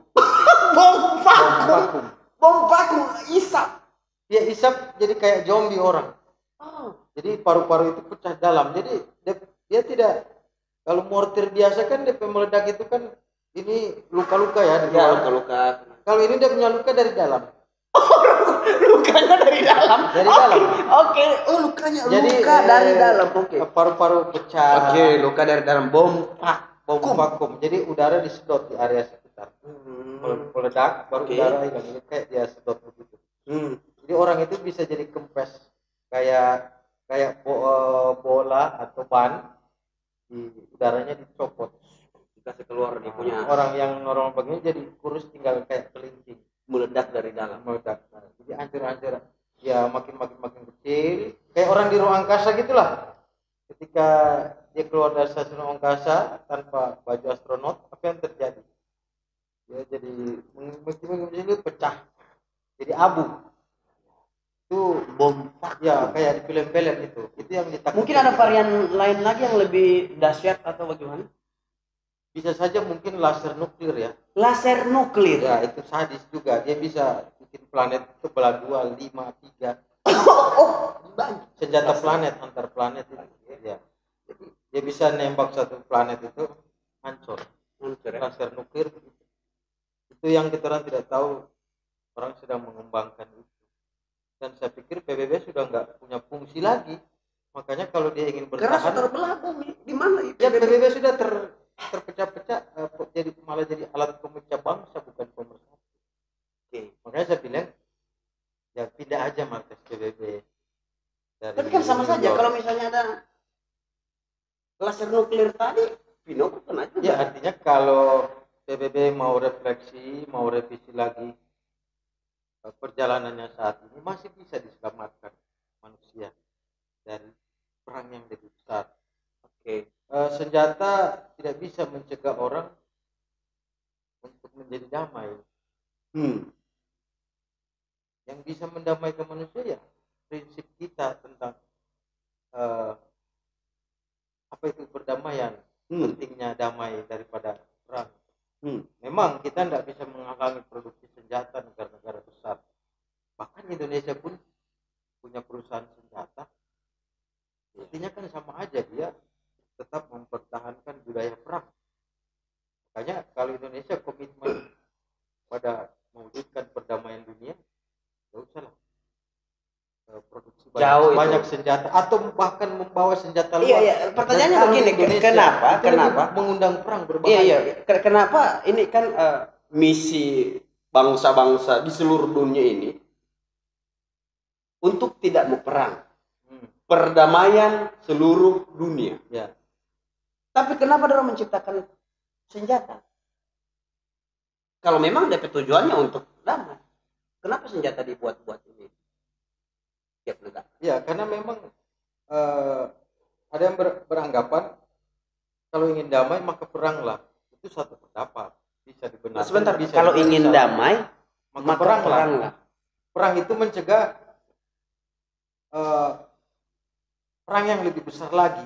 Speaker 1: Bom vakum. Bom vakum isap.
Speaker 2: Dia isap jadi kayak zombie orang.
Speaker 1: Oh.
Speaker 2: Jadi paru-paru itu pecah dalam. Jadi dia tidak, kalau mortir biasa kan dia meledak itu kan ini luka-luka ya di
Speaker 1: Ya,
Speaker 2: luar.
Speaker 1: luka.
Speaker 2: Kalau ini dia punya luka dari dalam.
Speaker 1: Lukanya dari dalam.
Speaker 2: Dari dalam.
Speaker 1: Oke. Oh, lukanya
Speaker 2: Jadi
Speaker 1: luka dari dalam. Oke.
Speaker 2: paru-paru pecah.
Speaker 1: Oke, luka dari dalam bom
Speaker 2: Bom vakum. Jadi udara disedot di area sekitar. Meledak baru
Speaker 1: Oke.
Speaker 2: udara hilang. Ini kayak dia sedot begitu. Jadi orang itu bisa jadi kempes kayak bola atau ban di udaranya dicopot.
Speaker 1: Dikasih keluar dia punya
Speaker 2: Orang yang normal begini jadi kurus tinggal kayak kelingking.
Speaker 1: meledak dari dalam.
Speaker 2: Meledak. Nah, jadi hancur-hancur. Ya makin kecil. Kayak orang di ruang angkasa gitulah. Ketika dia keluar dari stasiun angkasa tanpa baju astronot, apa yang terjadi? Dia jadi mungkin pecah. Jadi abu. Itu
Speaker 1: Bom vakum.
Speaker 2: ya kayak di film-film itu. Itu yang ditakutkan.
Speaker 1: Mungkin ada varian lain lagi yang lebih dahsyat atau bagaimana?
Speaker 2: Bisa saja mungkin laser nuklir ya.
Speaker 1: Laser nuklir.
Speaker 2: Ya, itu sadis juga. Dia bisa bikin planet itu belah 2, 5, 3.
Speaker 1: Banyak.
Speaker 2: Senjata planet antar planet itu. Ya. Jadi dia bisa nembak satu planet itu hancur.
Speaker 1: Hancur ya.
Speaker 2: Laser nuklir begitu. Itu yang kita orang tidak tahu, orang sedang mengembangkan itu. Dan saya pikir PBB sudah nggak punya fungsi lagi. Makanya kalau dia ingin
Speaker 1: Karena
Speaker 2: bertahan,
Speaker 1: sudah terbelah bumi. Di mana itu?
Speaker 2: ya PBB sudah terpecah-pecah, malah jadi alat pemecah bangsa bukan pemersatu.
Speaker 1: Oke.
Speaker 2: Makanya saya bilang ya pindah aja markas PBB dari
Speaker 1: Tapi kan sama
Speaker 2: New
Speaker 1: saja
Speaker 2: York.
Speaker 1: kalau misalnya ada laser nuklir tadi, Pino kena juga.
Speaker 2: Ya artinya kalau PBB mau refleksi, mau revisi lagi perjalanannya saat ini, masih bisa diselamatkan manusia dari perang yang lebih besar.
Speaker 1: Oke.
Speaker 2: Senjata tidak bisa mencegah orang untuk menjadi damai. Yang bisa mendamaikan manusia ya prinsip kita tentang apa itu perdamaian, pentingnya damai daripada perang. Memang kita tidak bisa menghalangi produksi senjata negara-negara besar. Bahkan Indonesia pun punya perusahaan senjata. Artinya kan sama aja, dia tetap mempertahankan budaya perang. Makanya kalau Indonesia komitmen pada mewujudkan perdamaian dunia, ya usahlah produksi banyak senjata atau bahkan membawa senjata luar.
Speaker 1: Iya. Pertanyaannya
Speaker 2: Dan
Speaker 1: begini,
Speaker 2: Indonesia
Speaker 1: kenapa?
Speaker 2: itu
Speaker 1: Kenapa?
Speaker 2: mengundang perang berbahaya?
Speaker 1: Iya. Kenapa ini kan misi bangsa-bangsa di seluruh dunia ini untuk tidak mau perang, perdamaian seluruh dunia.
Speaker 2: Ya.
Speaker 1: Tapi kenapa orang menciptakan senjata? Kalau memang DP tujuannya untuk damai, kenapa senjata dibuat-buat ini? Tiap negara.
Speaker 2: Ya, karena memang ada yang beranggapan kalau ingin damai maka peranglah. Itu satu pendapat. Bisa dibenarkan.
Speaker 1: Sebentar,
Speaker 2: bisa
Speaker 1: kalau
Speaker 2: tidak
Speaker 1: ingin
Speaker 2: bisa.
Speaker 1: damai,
Speaker 2: maka peranglah.
Speaker 1: peranglah.
Speaker 2: Perang itu mencegah perang yang lebih besar lagi.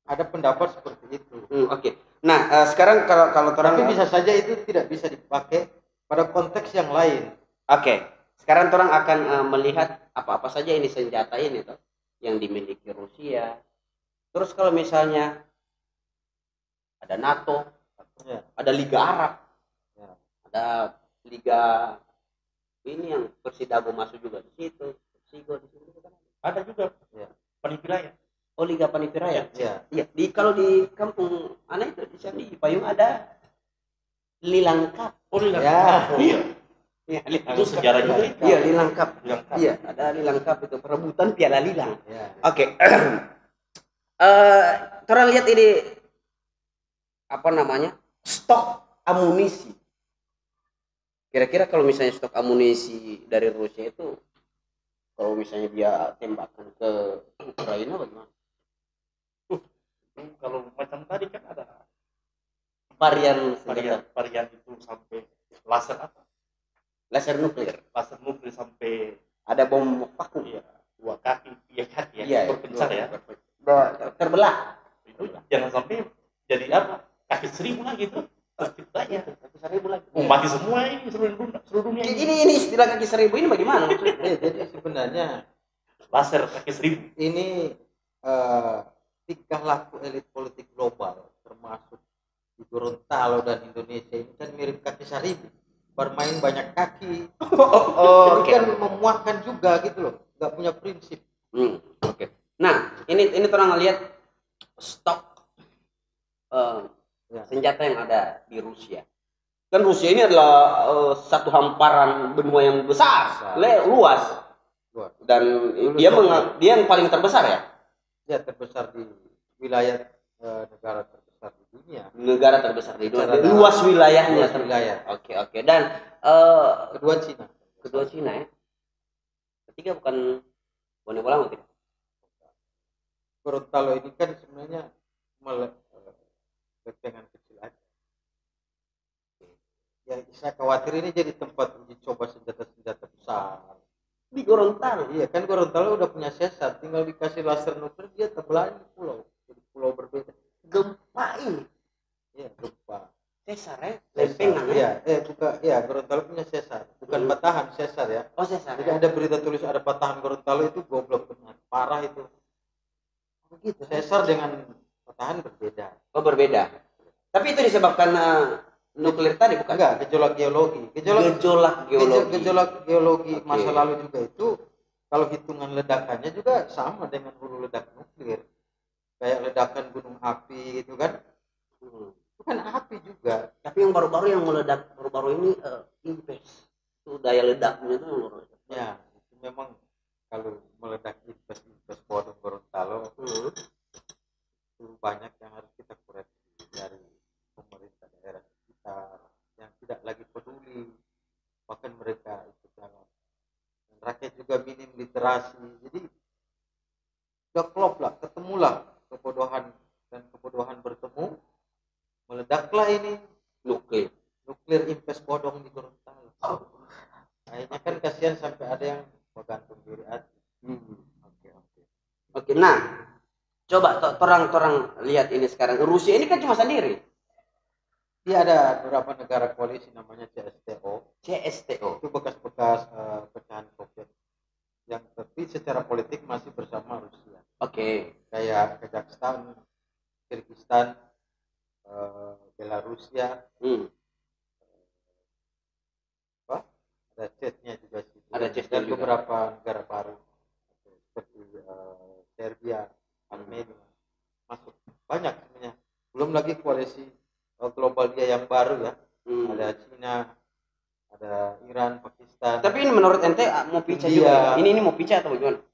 Speaker 2: Ada pendapat seperti itu.
Speaker 1: Oke. Nah, sekarang kalau
Speaker 2: Tapi bisa saja itu tidak bisa dipakai pada konteks yang lain.
Speaker 1: Oke. Sekarang orang akan melihat apa-apa saja ini senjata ini tuh yang dimiliki Rusia. Terus kalau misalnya ada NATO,
Speaker 2: Ya.
Speaker 1: ada Liga Arab,
Speaker 2: Ya.
Speaker 1: ada Liga ini yang Persidago masuk juga di situ, Persigo di situ kan.
Speaker 3: Ada juga
Speaker 2: Ya.
Speaker 3: Panipiraya.
Speaker 1: Oh, Liga Panipiraya.
Speaker 2: Ya.
Speaker 1: Iya, di kalau di kampung aneh itu di sana di Payung ada Lilangkap.
Speaker 3: Oh, Lilang.
Speaker 2: Ya.
Speaker 3: Iya.
Speaker 1: Iya,
Speaker 3: Itu sejarah juga itu.
Speaker 1: Iya, Lilangkap.
Speaker 3: Lilangkap.
Speaker 1: Iya, ada Lilangkap itu perebutan Piala Lilang.
Speaker 2: Ya.
Speaker 1: Oke. Orang lihat ini apa namanya? Stok amunisi. Kira-kira kalau misalnya stok amunisi dari Rusia itu kalau misalnya dia tembakan ke Ukraina bagaimana?
Speaker 3: Kalau macam tadi kan ada
Speaker 1: Varian
Speaker 3: varian itu sampai laser apa?
Speaker 1: laser nuklir.
Speaker 3: Laser nuklir sampai
Speaker 1: Ada bom vakum.
Speaker 3: iya, 2 kaki, 3 kaki ya,
Speaker 1: Iya,
Speaker 3: berpencar ya.
Speaker 1: Terbelah.
Speaker 3: Itu jangan sampai jadi apa? Kaki 1000 lagi tuh. Terciptanya.
Speaker 1: Kaki 1000 lagi.
Speaker 3: Mati semua ini seluruh dunia ini.
Speaker 1: Ini istilah kaki 1000 ini bagaimana maksudnya?
Speaker 2: Jadi sebenarnya
Speaker 3: Laser kaki 1000.
Speaker 2: ini tingkah laku elit politik global termasuk di Gorontalo dan Indonesia ini kan mirip kaki 1000, bermain banyak kaki. Jadi
Speaker 1: Oke.
Speaker 2: kan memuakkan juga gitu loh, nggak punya prinsip.
Speaker 1: Oke. Nah, ini terang lihat stok
Speaker 2: Ya.
Speaker 1: senjata yang ada di Rusia. Kan Rusia ini adalah satu hamparan benua yang besar, luas.
Speaker 2: Luas.
Speaker 1: Dan dia yang paling terbesar ya.
Speaker 2: Ya, terbesar di wilayah negara terbesar di dunia.
Speaker 1: Negara terbesar di dunia.
Speaker 2: Secara
Speaker 1: Luas wilayahnya.
Speaker 2: luas wilayah.
Speaker 1: Oke. Dan
Speaker 2: Kedua Cina.
Speaker 1: kedua Cina ya. Ketiga bukan Bola tidak?
Speaker 2: Gorontalo ini kan sebenarnya dengan kecil aja. Ya, saya khawatir ini jadi tempat uji coba senjata-senjata besar.
Speaker 1: Di Gorontalo.
Speaker 2: Iya, kan Gorontalo udah punya sesar, tinggal dikasih laser nuklir dia terbelahin pulau, jadi pulau berbeda.
Speaker 1: Gempa ini.
Speaker 2: Iya, gempa.
Speaker 1: Sesar ya, lempengan
Speaker 2: Iya, Gorontalo punya sesar, bukan patahan, sesar ya.
Speaker 1: Oh, sesar.
Speaker 2: Jadi ada berita tulis ada patahan Gorontalo itu goblok benar, parah itu.
Speaker 1: Begitu.
Speaker 2: Sesar dengan patahan berbeda.
Speaker 1: Oh, berbeda. Tapi itu disebabkan nuklir tadi bukan?
Speaker 2: Enggak, gejolak geologi. Gejolak geologi
Speaker 1: Oke.
Speaker 2: masa lalu juga itu kalau hitungan ledakannya juga sama dengan hulu ledak nuklir. Kayak ledakan gunung api gitu kan. Itu kan api juga.
Speaker 1: Tapi yang baru-baru yang meledak baru-baru ini invest. Itu daya ledaknya itu luar biasa.
Speaker 2: Ya, itu memang kalau meledak invest bodong Gorontalo itu banyak yang harus kita koreksi dari pemerintah daerah sekitar yang tidak lagi peduli, bahkan mereka ikut dalam. Dan rakyat juga minim literasi, jadi udah klop lah, ketemulah kebodohan dan kebodohan bertemu, meledaklah ini
Speaker 1: Nuklir.
Speaker 2: invest bodong di Gorontalo. Akhirnya kan kasihan sampai ada yang bergantung diri aja.
Speaker 1: Oke, nah coba orang lihat ini sekarang. Rusia ini kan cuma sendiri.
Speaker 2: Dia ada beberapa negara koalisi namanya
Speaker 1: CSTO.
Speaker 2: itu bekas-bekas pecahan Soviet yang tapi secara politik masih bersama Rusia.
Speaker 1: Oke.
Speaker 2: Kayak Kazakhstan, Kyrgyzstan, Belarusia, ada Chechnya juga sih.
Speaker 1: Ada Chechnya
Speaker 2: dan
Speaker 1: juga.
Speaker 2: beberapa negara baru seperti Serbia, Armenia masuk. Banyak sebenarnya. Belum lagi koalisi global dia yang baru ya. Ada Cina, ada Iran, Pakistan.
Speaker 1: Tapi ini menurut ente mau pecah juga. Ini mau pecah atau bagaimana?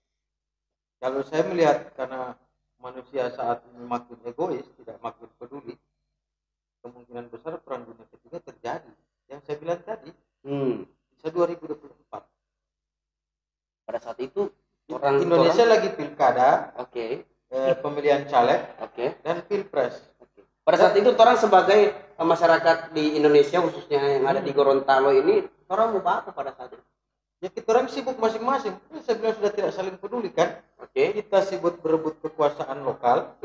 Speaker 2: Kalau saya melihat karena manusia saat ini makin egois, tidak makin peduli, kemungkinan besar perang dunia ketiga terjadi. Yang saya bilang tadi, bisa 2024.
Speaker 1: Pada saat itu orang
Speaker 2: Indonesia lagi pilkada,
Speaker 1: Oke.
Speaker 2: Pemilihan caleg, dan pilpres.
Speaker 1: Pada saat itu orang sebagai masyarakat di Indonesia khususnya yang ada di Gorontalo ini, orang mau apa pada saat itu?
Speaker 2: Ya kita orang sibuk masing-masing. Saya bilang sudah tidak saling peduli kan. Kita sibuk berebut kekuasaan lokal.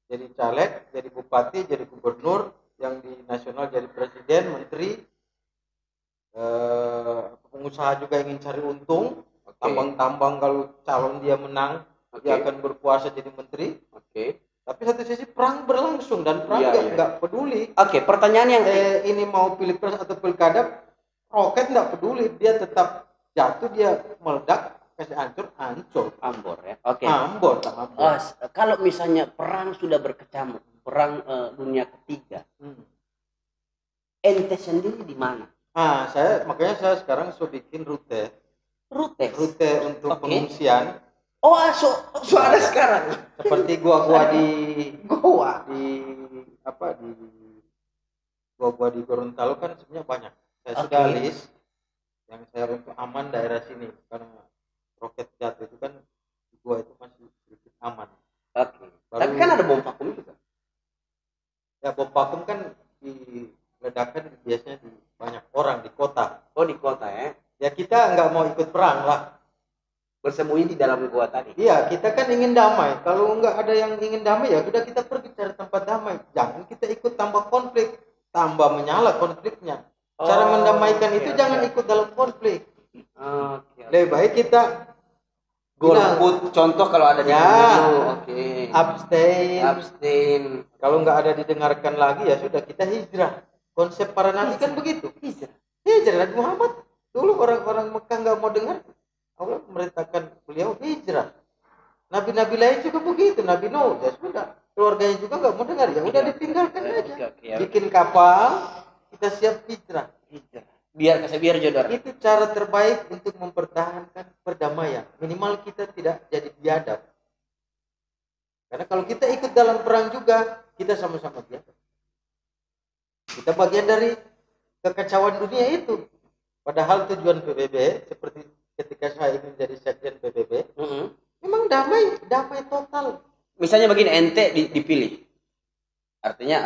Speaker 2: Jadi caleg, jadi bupati, jadi gubernur, yang di nasional jadi presiden, menteri, pengusaha juga ingin cari untung.
Speaker 1: Oke.
Speaker 2: Tambang-tambang kalau calon dia menang,
Speaker 1: Oke.
Speaker 2: dia akan berkuasa jadi menteri.
Speaker 1: Oke.
Speaker 2: Tapi satu sisi perang berlangsung dan perang
Speaker 1: Iya, iya.
Speaker 2: nggak peduli.
Speaker 1: Oke, pertanyaan yang
Speaker 2: Ini mau pilpres atau pilkada, roket nggak peduli, dia tetap jatuh, dia meledak, kasih hancur.
Speaker 1: Ambor ya. Oke.
Speaker 2: Ambon.
Speaker 1: Kalau misalnya perang sudah berkecamuk, perang dunia ketiga, ente sendiri di mana?
Speaker 2: Makanya saya sekarang bikin rute untuk
Speaker 1: Oke.
Speaker 2: pengungsian.
Speaker 1: Oh, so ada sekarang.
Speaker 2: Seperti gua di
Speaker 1: Goa.
Speaker 2: gua di Gorontalo kan sebenarnya banyak. Saya
Speaker 1: Oke.
Speaker 2: sudah list yang saya untuk aman daerah sini karena roket jatuh itu kan gua itu masih sedikit aman.
Speaker 1: Oke. Tapi kan ada bom vakum juga.
Speaker 2: Ya bom vakum kan diledakkan biasanya di banyak orang di kota.
Speaker 1: Oh, di kota ya.
Speaker 2: Ya kita nggak mau ikut perang lah.
Speaker 1: Bersembunyi di dalam gua tadi.
Speaker 2: Iya, kita kan ingin damai. Kalau nggak ada yang ingin damai, ya sudah kita pergi cari tempat damai. Jangan kita ikut tambah konflik, tambah menyala konfliknya. Cara mendamaikan itu jangan ikut dalam konflik. Lebih baik kita
Speaker 1: golput, contoh kalau ada di
Speaker 2: Oke. Abstain. Kalau nggak ada didengarkan lagi, ya sudah kita hijrah. Konsep para nabi kan begitu. Hijrah Nabi Muhammad. Dulu orang-orang Mekah nggak mau dengar. Allah memerintahkan beliau hijrah. Nabi-nabi lain juga begitu. Nabi Nuh, ya sudah. Keluarganya juga nggak mau dengar. Ya udah ditinggalkan aja. Bikin kapal, kita siap hijrah.
Speaker 1: Biar jodoh.
Speaker 2: Itu cara terbaik untuk mempertahankan perdamaian. Minimal kita tidak jadi biadab. Karena kalau kita ikut dalam perang juga, kita sama-sama biadab. Kita bagian dari kekacauan dunia itu. Padahal tujuan PBB seperti ketika saya ingin jadi sekjen PBB, memang damai total.
Speaker 1: Misalnya begini, ente dipilih, artinya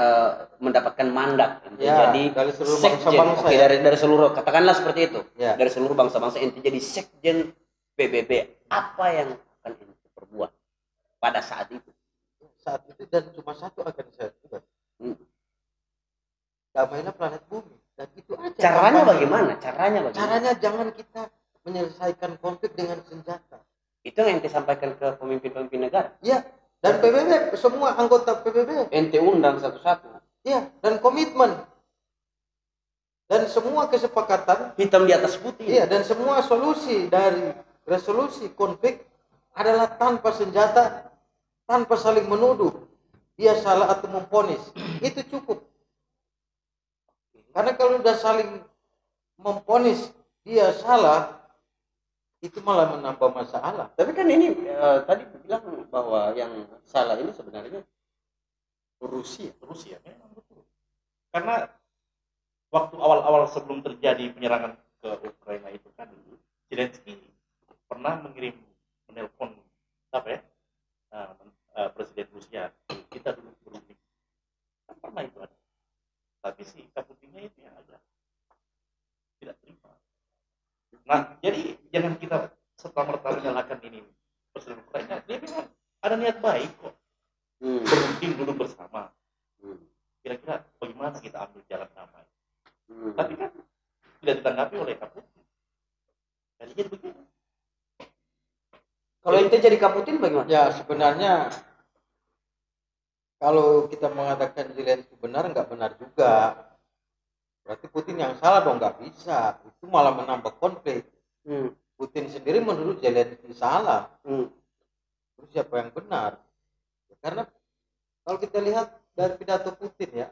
Speaker 1: mendapatkan mandat
Speaker 2: Ya,
Speaker 1: jadi
Speaker 2: dari seluruh
Speaker 1: sekjen.
Speaker 2: bangsa-bangsa.
Speaker 1: Oke, dari seluruh, katakanlah seperti itu.
Speaker 2: Ya.
Speaker 1: Dari seluruh bangsa-bangsa ente jadi sekjen PBB. Apa yang akan ente perbuat pada saat itu?
Speaker 2: Saat itu dan cuma satu akan saya buat. Damailah planet bumi. Dan itu aja.
Speaker 1: Caranya bagaimana?
Speaker 2: Caranya jangan kita menyelesaikan konflik dengan senjata.
Speaker 1: Itu yang ente sampaikan ke pemimpin-pemimpin negara.
Speaker 2: Iya, dan PBB, semua anggota PBB.
Speaker 1: Ente undang satu-satu.
Speaker 2: Iya, dan komitmen. Dan semua kesepakatan
Speaker 1: Hitam di atas putih.
Speaker 2: Iya, dan semua solusi dari resolusi konflik adalah tanpa senjata, tanpa saling menuduh. Dia salah atau memvonis. Itu cukup. Karena kalau sudah saling memvonis dia salah, itu malah menambah masalah.
Speaker 1: Tapi kan ini tadi bilang bahwa yang salah ini sebenarnya Rusia
Speaker 3: memang betul. Karena waktu awal-awal sebelum terjadi penyerangan ke Ukraina itu kan Zelensky pernah menelpon Presiden Rusia, kita dulu berunding. Kan pernah itu ada. Tapi si Putinnya itu yang agak tidak terima. Nah, jadi jangan kita serta-merta menyalahkan ini Presiden Ukraina. Dia memang ada niat baik kok. Berunding dulu bersama. Kira-kira bagaimana kita ambil jalan damai. Tapi kan tidak ditanggapi oleh Putin. Jadi begini.
Speaker 1: Kalau ente jadi Putin bagaimana?
Speaker 2: Ya sebenarnya kalau kita mengatakan Zelensky benar, nggak benar juga. Berarti Putin yang salah dong, nggak bisa. Itu malah menambah konflik. Putin sendiri menurut Zelensky salah. Terus siapa yang benar? Ya, karena kalau kita lihat dari pidato Putin ya,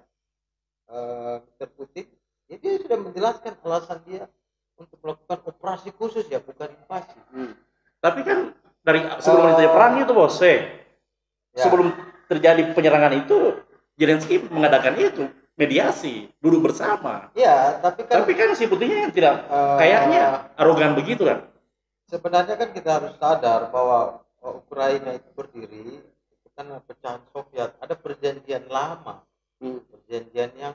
Speaker 2: Mr. Putin, ya dia sudah menjelaskan alasan dia untuk melakukan operasi khusus ya, bukan invasi.
Speaker 3: Tapi kan dari sebelum terjadi perang itu bos, sebelum terjadi penyerangan itu Zelensky mengadakan itu mediasi, duduk bersama.
Speaker 2: Ya, tapi kan
Speaker 3: si Putinnya yang tidak kayaknya arogan begitu kan.
Speaker 2: Sebenarnya kan kita harus sadar bahwa Ukraina itu berdiri itu kan pecahan Soviet, ada perjanjian lama, perjanjian yang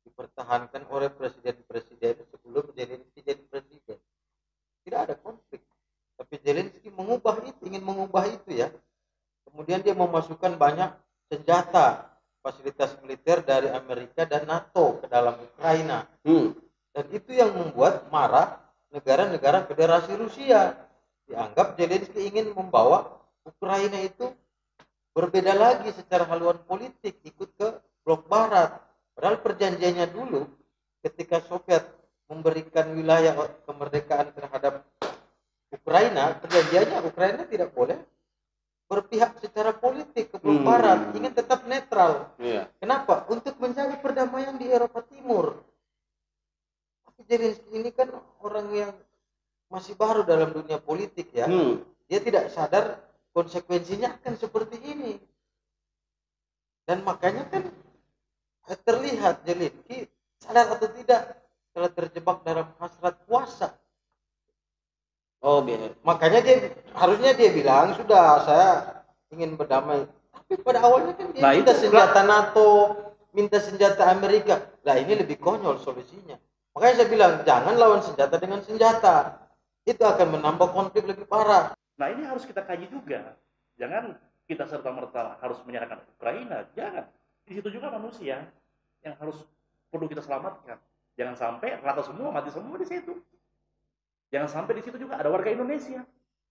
Speaker 2: dipertahankan oleh presiden-presiden sebelum Zelensky jadi presiden. Tidak ada konflik, tapi Zelensky ingin mengubah itu ya. Kemudian dia memasukkan banyak senjata, fasilitas militer dari Amerika dan NATO ke dalam Ukraina. Dan itu yang membuat marah negara-negara Federasi Rusia. dianggap Zelensky ingin membawa Ukraina itu berbeda lagi secara haluan politik, ikut ke blok barat. Padahal perjanjiannya dulu ketika Soviet memberikan wilayah kemerdekaan terhadap Ukraina, perjanjiannya Ukraina tidak boleh berpihak secara politik ke blok barat, ingin tetap netral.
Speaker 1: Iya.
Speaker 2: Kenapa? Untuk menjaga perdamaian di Eropa Timur. Tapi Zelensky ini kan orang yang masih baru dalam dunia politik ya. Dia tidak sadar konsekuensinya akan seperti ini. Dan makanya kan terlihat Zelensky sadar atau tidak telah terjebak dalam hasrat kuasa.
Speaker 1: Oh, biar.
Speaker 2: Makanya harusnya dia bilang sudah saya ingin berdamai. Tapi pada awalnya kan dia minta senjata NATO, minta senjata Amerika. Lah ini lebih konyol solusinya. Makanya saya bilang jangan lawan senjata dengan senjata. Itu akan menambah konflik lebih parah.
Speaker 3: Nah ini harus kita kaji juga. Jangan kita serta-merta harus menyerahkan Ukraina. Jangan. Di situ juga manusia yang perlu kita selamatkan. Jangan sampai rata semua, mati semua di situ. Jangan sampai di situ juga ada warga Indonesia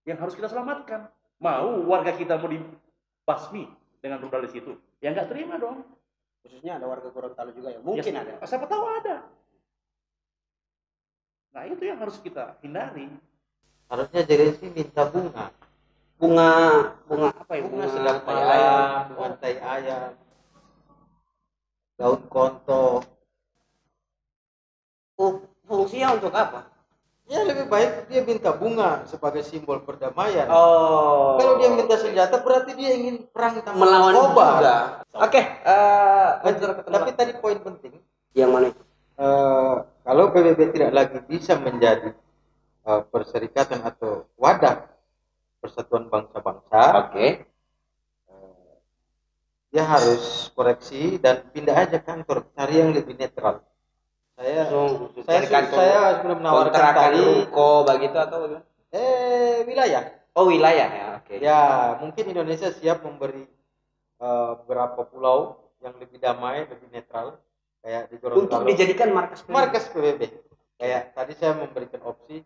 Speaker 3: yang harus kita selamatkan. Mau warga kita mau dibasmi dengan rudal di situ? Ya nggak terima dong.
Speaker 1: Khususnya ada warga Gorontalo juga ya. Mungkin ada.
Speaker 3: Siapa tahu ada. Nah itu yang harus kita hindari.
Speaker 2: Harusnya Zelensky minta bunga
Speaker 1: apa ya?
Speaker 2: Bunga sedang ayam, bunga tai ayam, daun konto.
Speaker 1: Fungsinya untuk apa?
Speaker 2: Ya lebih baik dia minta bunga sebagai simbol perdamaian.
Speaker 1: Oh.
Speaker 2: Kalau dia minta senjata berarti dia ingin perang tanpa
Speaker 1: melawan
Speaker 2: narkoba.
Speaker 1: juga. Oke.
Speaker 2: Tapi tadi poin penting.
Speaker 1: Yang mana?
Speaker 2: Kalau PBB tidak lagi bisa menjadi perserikatan atau wadah persatuan bangsa-bangsa, dia harus koreksi dan pindah aja kantor, cari yang lebih netral. Saya sudah menawarkan tadi
Speaker 1: ruko begitu atau bagaimana?
Speaker 2: Wilayah.
Speaker 1: Oh, wilayah ya. Oke.
Speaker 2: Ya, mungkin Indonesia siap memberi beberapa pulau yang lebih damai, lebih netral, kayak di Gorontalo.
Speaker 1: Untuk dijadikan markas
Speaker 2: PBB. Kayak tadi saya memberikan opsi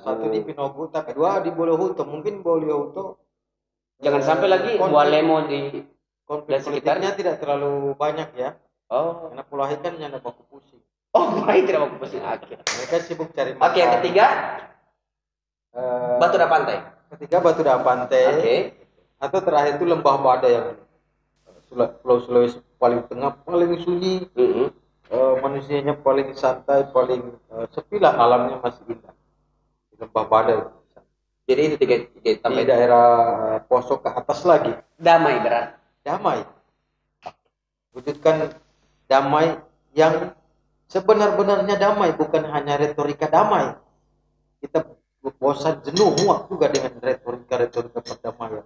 Speaker 2: satu di Pinogu, tapi dua di Bolohuto. Mungkin Bolohuto
Speaker 1: jangan sampai lagi Mualemo di
Speaker 2: konflik politiknya tidak terlalu banyak ya.
Speaker 1: Oh,
Speaker 2: karena Pulau Hai kan nyanda baku pusing.
Speaker 1: Oh, baik, tidak mau pusing.
Speaker 2: Mereka sibuk cari makan.
Speaker 1: Oke, yang ketiga Batu Pantai.
Speaker 2: Ketiga Batu Pantai.
Speaker 1: Oke.
Speaker 2: Atau terakhir itu Lembah Bada yang Pulau Sulawesi paling tengah, paling sunyi. Manusianya paling santai, paling sepi lah, alamnya masih indah. Lembah Bada itu.
Speaker 1: Jadi itu tiga
Speaker 2: sampai daerah Poso ke atas lagi.
Speaker 1: Damai berat.
Speaker 2: Damai. Wujudkan damai yang sebenar-benarnya damai, bukan hanya retorika damai. Kita bosan, jenuh, muak juga dengan retorika perdamaian.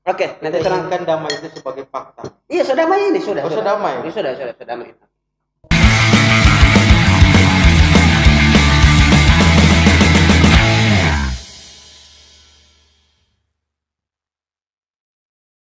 Speaker 1: Oke, nanti
Speaker 2: terangkan damai itu sebagai fakta.
Speaker 1: Iya, sudah damai ini, sudah.
Speaker 2: Sudah damai.
Speaker 1: Ini sudah damai.